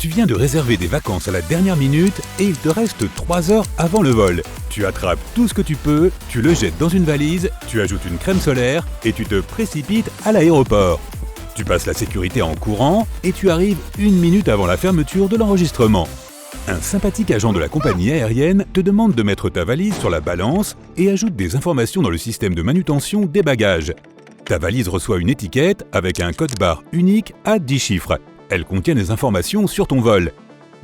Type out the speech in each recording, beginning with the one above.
Tu viens de réserver des vacances à la dernière minute et il te reste 3 heures avant le vol. Tu attrapes tout ce que tu peux, tu le jettes dans une valise, tu ajoutes une crème solaire et tu te précipites à l'aéroport. Tu passes la sécurité en courant et tu arrives 1 minute avant la fermeture de l'enregistrement. Un sympathique agent de la compagnie aérienne te demande de mettre ta valise sur la balance et ajoute des informations dans le système de manutention des bagages. Ta valise reçoit une étiquette avec un code-barre unique à 10 chiffres. Elle contient des informations sur ton vol.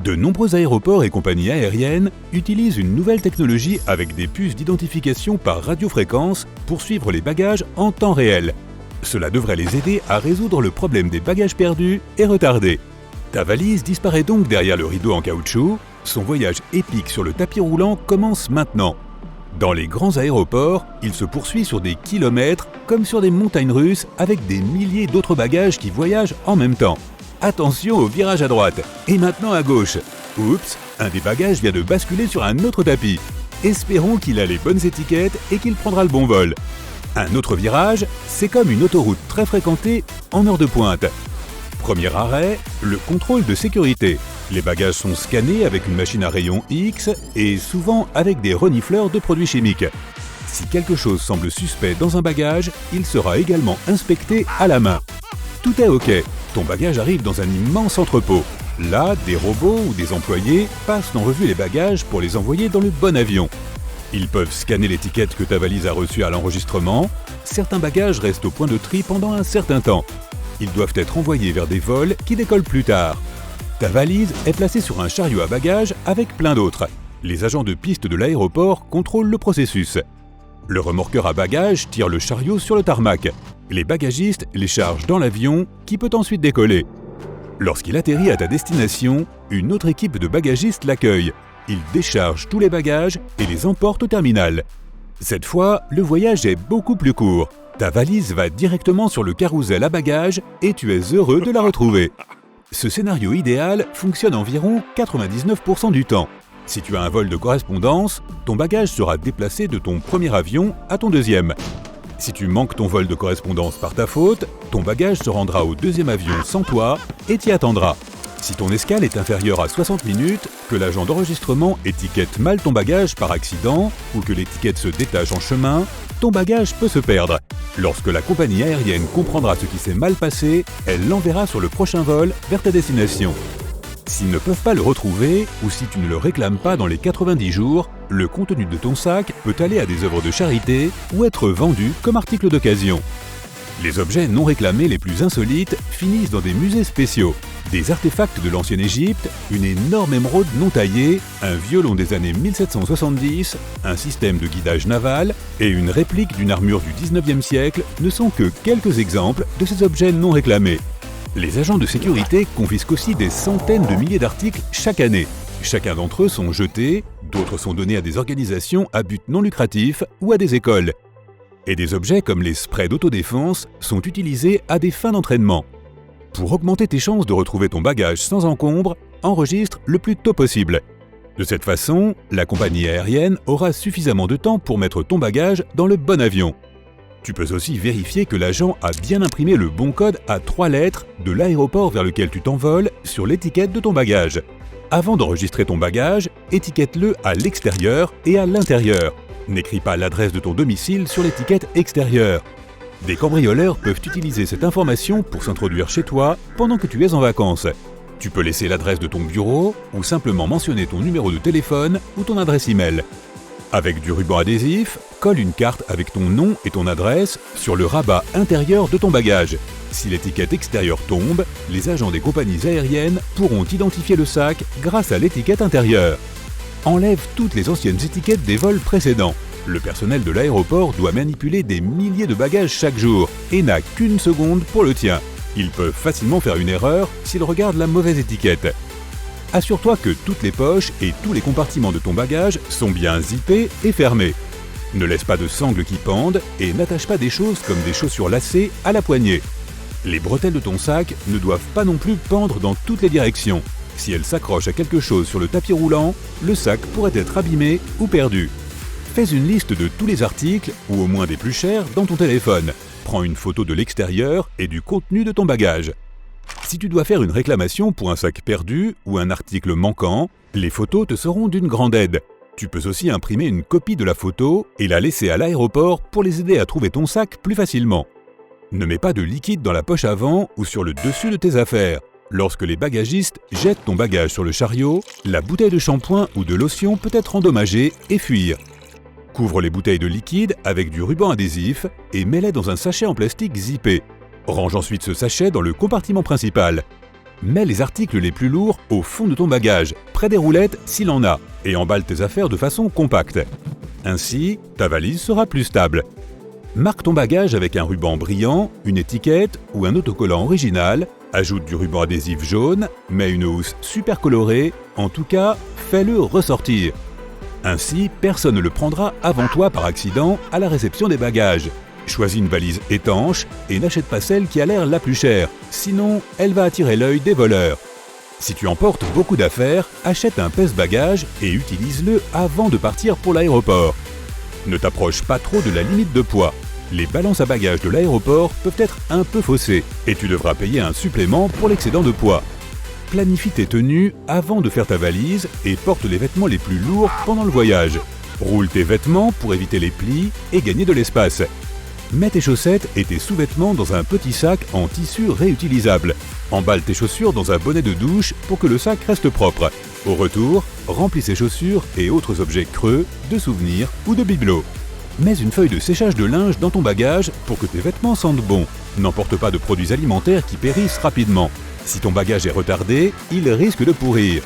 De nombreux aéroports et compagnies aériennes utilisent une nouvelle technologie avec des puces d'identification par radiofréquence pour suivre les bagages en temps réel. Cela devrait les aider à résoudre le problème des bagages perdus et retardés. Ta valise disparaît donc derrière le rideau en caoutchouc. Son voyage épique sur le tapis roulant commence maintenant. Dans les grands aéroports, il se poursuit sur des kilomètres comme sur des montagnes russes avec des milliers d'autres bagages qui voyagent en même temps. Attention au virage à droite et maintenant à gauche. Oups, un des bagages vient de basculer sur un autre tapis. Espérons qu'il a les bonnes étiquettes et qu'il prendra le bon vol. Un autre virage, c'est comme une autoroute très fréquentée en heure de pointe. Premier arrêt, le contrôle de sécurité. Les bagages sont scannés avec une machine à rayon X et souvent avec des renifleurs de produits chimiques. Si quelque chose semble suspect dans un bagage, il sera également inspecté à la main. Tout est OK. Ton bagage arrive dans un immense entrepôt. Là, des robots ou des employés passent en revue les bagages pour les envoyer dans le bon avion. Ils peuvent scanner l'étiquette que ta valise a reçue à l'enregistrement. Certains bagages restent au point de tri pendant un certain temps. Ils doivent être envoyés vers des vols qui décollent plus tard. Ta valise est placée sur un chariot à bagages avec plein d'autres. Les agents de piste de l'aéroport contrôlent le processus. Le remorqueur à bagages tire le chariot sur le tarmac. Les bagagistes les chargent dans l'avion qui peut ensuite décoller. Lorsqu'il atterrit à ta destination, une autre équipe de bagagistes l'accueille. Ils déchargent tous les bagages et les emportent au terminal. Cette fois, le voyage est beaucoup plus court. Ta valise va directement sur le carrousel à bagages et tu es heureux de la retrouver. Ce scénario idéal fonctionne environ 99% du temps. Si tu as un vol de correspondance, ton bagage sera déplacé de ton premier avion à ton deuxième. Si tu manques ton vol de correspondance par ta faute, ton bagage se rendra au deuxième avion sans toi et t'y attendra. Si ton escale est inférieure à 60 minutes, que l'agent d'enregistrement étiquette mal ton bagage par accident ou que l'étiquette se détache en chemin, ton bagage peut se perdre. Lorsque la compagnie aérienne comprendra ce qui s'est mal passé, elle l'enverra sur le prochain vol vers ta destination. S'ils ne peuvent pas le retrouver ou si tu ne le réclames pas dans les 90 jours, le contenu de ton sac peut aller à des œuvres de charité ou être vendu comme article d'occasion. Les objets non réclamés les plus insolites finissent dans des musées spéciaux. Des artefacts de l'ancienne Égypte, une énorme émeraude non taillée, un violon des années 1770, un système de guidage naval et une réplique d'une armure du 19e siècle ne sont que quelques exemples de ces objets non réclamés. Les agents de sécurité confisquent aussi des centaines de milliers d'articles chaque année. Chacun d'entre eux sont jetés, d'autres sont donnés à des organisations à but non lucratif ou à des écoles. Et des objets comme les sprays d'autodéfense sont utilisés à des fins d'entraînement. Pour augmenter tes chances de retrouver ton bagage sans encombre, enregistre le plus tôt possible. De cette façon, la compagnie aérienne aura suffisamment de temps pour mettre ton bagage dans le bon avion. Tu peux aussi vérifier que l'agent a bien imprimé le bon code à 3 lettres de l'aéroport vers lequel tu t'envoles sur l'étiquette de ton bagage. Avant d'enregistrer ton bagage, étiquette-le à l'extérieur et à l'intérieur. N'écris pas l'adresse de ton domicile sur l'étiquette extérieure. Des cambrioleurs peuvent utiliser cette information pour s'introduire chez toi pendant que tu es en vacances. Tu peux laisser l'adresse de ton bureau ou simplement mentionner ton numéro de téléphone ou ton adresse email. Avec du ruban adhésif, colle une carte avec ton nom et ton adresse sur le rabat intérieur de ton bagage. Si l'étiquette extérieure tombe, les agents des compagnies aériennes pourront identifier le sac grâce à l'étiquette intérieure. Enlève toutes les anciennes étiquettes des vols précédents. Le personnel de l'aéroport doit manipuler des milliers de bagages chaque jour et n'a qu'une seconde pour le tien. Ils peuvent facilement faire une erreur s'ils regardent la mauvaise étiquette. Assure-toi que toutes les poches et tous les compartiments de ton bagage sont bien zippés et fermés. Ne laisse pas de sangles qui pendent et n'attache pas des choses comme des chaussures lacées à la poignée. Les bretelles de ton sac ne doivent pas non plus pendre dans toutes les directions. Si elles s'accrochent à quelque chose sur le tapis roulant, le sac pourrait être abîmé ou perdu. Fais une liste de tous les articles, ou au moins des plus chers, dans ton téléphone. Prends une photo de l'extérieur et du contenu de ton bagage. Si tu dois faire une réclamation pour un sac perdu ou un article manquant, les photos te seront d'une grande aide. Tu peux aussi imprimer une copie de la photo et la laisser à l'aéroport pour les aider à trouver ton sac plus facilement. Ne mets pas de liquide dans la poche avant ou sur le dessus de tes affaires. Lorsque les bagagistes jettent ton bagage sur le chariot, la bouteille de shampoing ou de lotion peut être endommagée et fuir. Couvre les bouteilles de liquide avec du ruban adhésif et mets-les dans un sachet en plastique zippé. Range ensuite ce sachet dans le compartiment principal. Mets les articles les plus lourds au fond de ton bagage, près des roulettes s'il en a, et emballe tes affaires de façon compacte. Ainsi, ta valise sera plus stable. Marque ton bagage avec un ruban brillant, une étiquette ou un autocollant original, ajoute du ruban adhésif jaune, mets une housse super colorée, en tout cas, fais-le ressortir. Ainsi, personne ne le prendra avant toi par accident à la réception des bagages. Choisis une valise étanche et n'achète pas celle qui a l'air la plus chère, sinon elle va attirer l'œil des voleurs. Si tu emportes beaucoup d'affaires, achète un pèse-bagages et utilise-le avant de partir pour l'aéroport. Ne t'approche pas trop de la limite de poids. Les balances à bagages de l'aéroport peuvent être un peu faussées et tu devras payer un supplément pour l'excédent de poids. Planifie tes tenues avant de faire ta valise et porte les vêtements les plus lourds pendant le voyage. Roule tes vêtements pour éviter les plis et gagner de l'espace. Mets tes chaussettes et tes sous-vêtements dans un petit sac en tissu réutilisable. Emballe tes chaussures dans un bonnet de douche pour que le sac reste propre. Au retour, remplis ces chaussures et autres objets creux, de souvenirs ou de bibelots. Mets une feuille de séchage de linge dans ton bagage pour que tes vêtements sentent bon. N'emporte pas de produits alimentaires qui périssent rapidement. Si ton bagage est retardé, il risque de pourrir.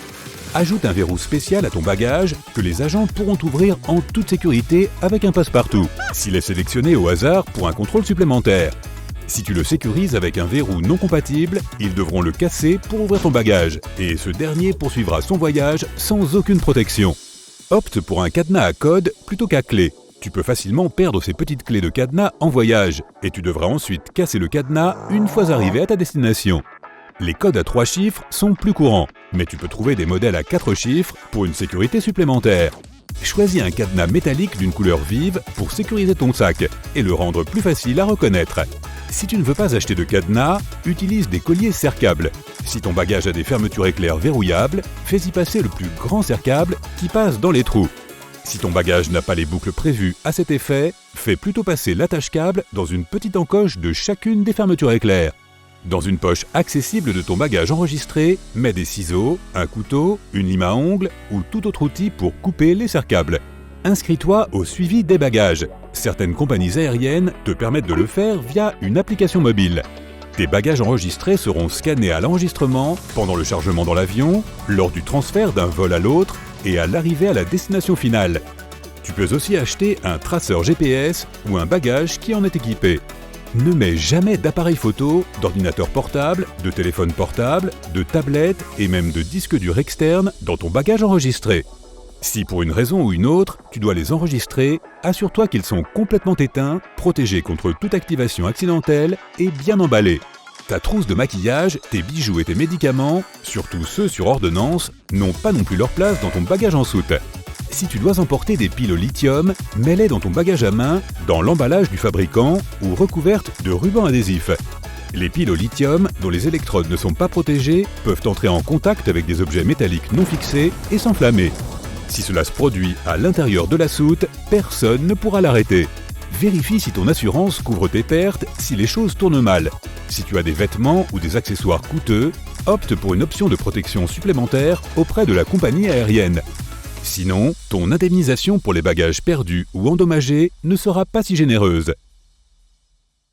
Ajoute un verrou spécial à ton bagage que les agents pourront ouvrir en toute sécurité avec un passe-partout, s'il est sélectionné au hasard pour un contrôle supplémentaire. Si tu le sécurises avec un verrou non compatible, ils devront le casser pour ouvrir ton bagage et ce dernier poursuivra son voyage sans aucune protection. Opte pour un cadenas à code plutôt qu'à clé. Tu peux facilement perdre ces petites clés de cadenas en voyage et tu devras ensuite casser le cadenas une fois arrivé à ta destination. Les codes à 3 chiffres sont plus courants, mais tu peux trouver des modèles à 4 chiffres pour une sécurité supplémentaire. Choisis un cadenas métallique d'une couleur vive pour sécuriser ton sac et le rendre plus facile à reconnaître. Si tu ne veux pas acheter de cadenas, utilise des colliers serre-câbles. Si ton bagage a des fermetures éclair verrouillables, fais-y passer le plus grand serre-câble qui passe dans les trous. Si ton bagage n'a pas les boucles prévues à cet effet, fais plutôt passer l'attache-câble dans une petite encoche de chacune des fermetures éclair. Dans une poche accessible de ton bagage enregistré, mets des ciseaux, un couteau, une lime à ongles ou tout autre outil pour couper les serre-câbles. Inscris-toi au suivi des bagages. Certaines compagnies aériennes te permettent de le faire via une application mobile. Tes bagages enregistrés seront scannés à l'enregistrement, pendant le chargement dans l'avion, lors du transfert d'un vol à l'autre et à l'arrivée à la destination finale. Tu peux aussi acheter un traceur GPS ou un bagage qui en est équipé. Ne mets jamais d'appareil photo, d'ordinateur portable, de téléphone portable, de tablette et même de disque dur externe dans ton bagage enregistré. Si pour une raison ou une autre, tu dois les enregistrer, assure-toi qu'ils sont complètement éteints, protégés contre toute activation accidentelle et bien emballés. Ta trousse de maquillage, tes bijoux et tes médicaments, surtout ceux sur ordonnance, n'ont pas non plus leur place dans ton bagage en soute. Si tu dois emporter des piles au lithium, mets-les dans ton bagage à main, dans l'emballage du fabricant ou recouvertes de ruban adhésif. Les piles au lithium, dont les électrodes ne sont pas protégées, peuvent entrer en contact avec des objets métalliques non fixés et s'enflammer. Si cela se produit à l'intérieur de la soute, personne ne pourra l'arrêter. Vérifie si ton assurance couvre tes pertes si les choses tournent mal. Si tu as des vêtements ou des accessoires coûteux, opte pour une option de protection supplémentaire auprès de la compagnie aérienne. Sinon, ton indemnisation pour les bagages perdus ou endommagés ne sera pas si généreuse.